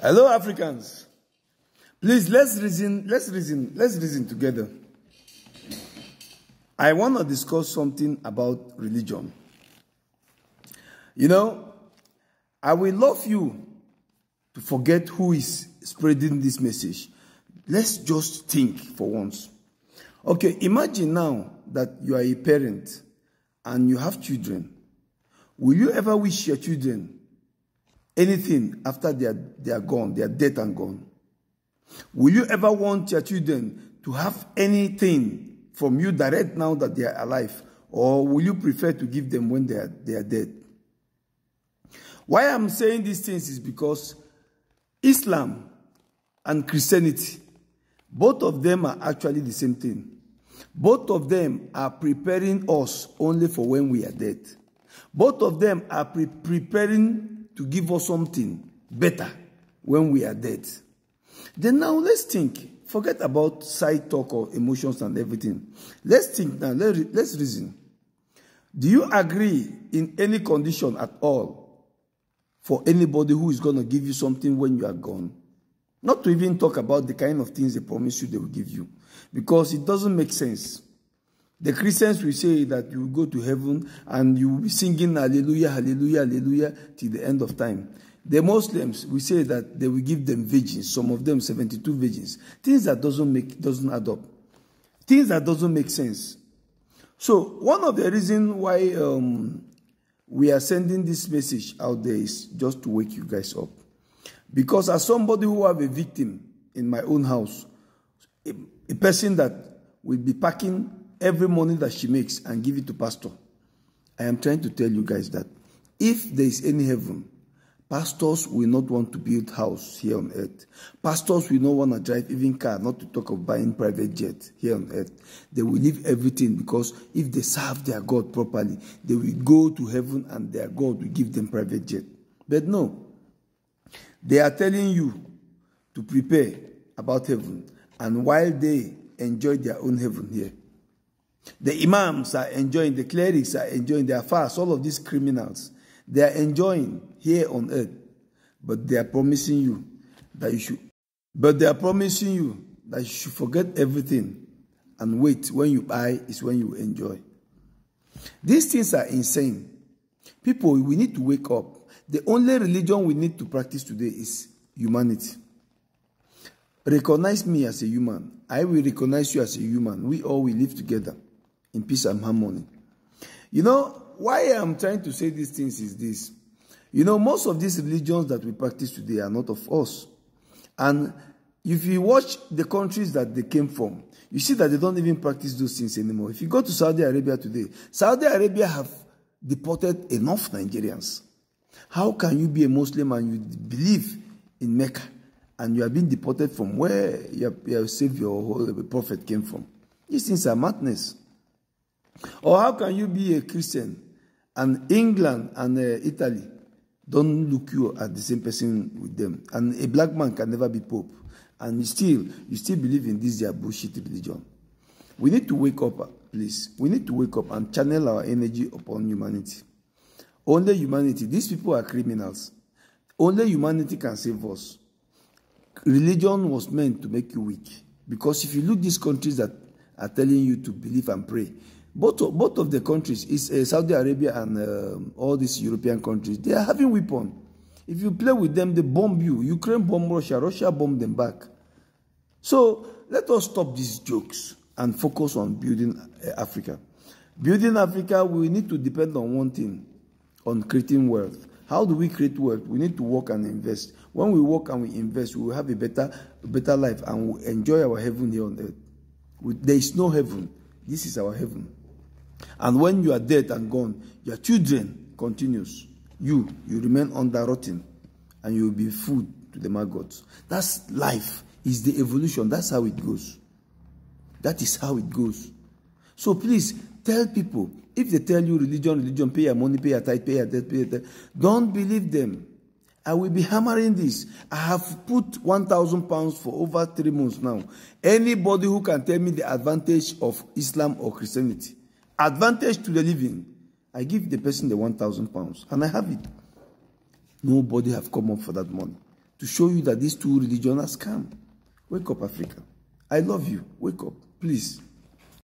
Hello, Africans. Please, let's reason together. I want to discuss something about religion. You know, I will love you to forget who is spreading this message. Let's just think for once. Okay, imagine now that you are a parent and you have children. Will you ever wish your children anything after they are gone, they are dead and gone? Will you ever want your children to have anything from you direct now that they are alive? Or will you prefer to give them when they are dead? Why I'm saying these things is because Islam and Christianity, both of them are actually the same thing. Both of them are preparing us only for when we are dead. Both of them are preparing to give us something better when we are dead. Then now let's think. Forget about side talk or emotions and everything. Let's think now. Let's reason. Do you agree in any condition at all for anybody who is going to give you something when you are gone? Not to even talk about the kind of things they promise you they will give you. Because it doesn't make sense. The Christians will say that you will go to heaven and you will be singing hallelujah, hallelujah, hallelujah till the end of time. The Muslims will say that they will give them virgins, some of them 72 virgins. Things that doesn't add up. Things that doesn't make sense. So one of the reasons why we are sending this message out there is just to wake you guys up. Because as somebody who have a victim in my own house, a person that will be packing every money that she makes and give it to pastor, I am trying to tell you guys that if there is any heaven, pastors will not want to build house here on earth. Pastors will not want to drive even car, not to talk of buying private jet here on earth. They will leave everything because if they serve their God properly, they will go to heaven and their God will give them private jet. But no, they are telling you to prepare about heaven, and while they enjoy their own heaven here, the imams are enjoying, the clerics are enjoying their fast, all of these criminals, they are enjoying here on earth, but they are promising you that you should forget everything and wait. When you die is when you enjoy. These things are insane. People, we need to wake up. The only religion we need to practice today is humanity. Recognize me as a human. I will recognize you as a human. We all will live together in peace and harmony. You know, why I'm trying to say these things is this. You know, most of these religions that we practice today are not of us. And if you watch the countries that they came from, you see that they don't even practice those things anymore. If you go to Saudi Arabia today, Saudi Arabia have deported enough Nigerians. How can you be a Muslim and you believe in Mecca and you are being deported from where your Savior or the Prophet came from? These things are madness. Or how can you be a Christian and England and Italy don't look you at the same person with them? And a black man can never be Pope. And you still believe in this their bullshit religion. We need to wake up, please. We need to wake up and channel our energy upon humanity. Only humanity. These people are criminals. Only humanity can save us. Religion was meant to make you weak. Because if you look these countries that are telling you to believe and pray, both of the countries, is Saudi Arabia and all these European countries, they are having weapons. If you play with them, they bomb you. Ukraine bomb Russia. Russia bomb them back. So let us stop these jokes and focus on building Africa. Building Africa, we need to depend on one thing, on creating wealth. How do we create wealth? We need to work and invest. When we work and we invest, we will have a better life and we'll enjoy our heaven here on earth. There is no heaven. This is our heaven. And when you are dead and gone, your children continues. You remain under rotting and you will be food to the maggots. That's life. It's the evolution. That's how it goes. That is how it goes. So please tell people, if they tell you religion, pay your money, pay your tithe, pay your debt, pay your debt, don't believe them. I will be hammering this. I have put 1,000 pounds for over 3 months now. Anybody who can tell me the advantage of Islam or Christianity, advantage to the living, I give the person the 1,000 pounds and I have it. Nobody have come up for that money. to show you that these two religions are scam. Wake up, Africa. I love you. Wake up, please.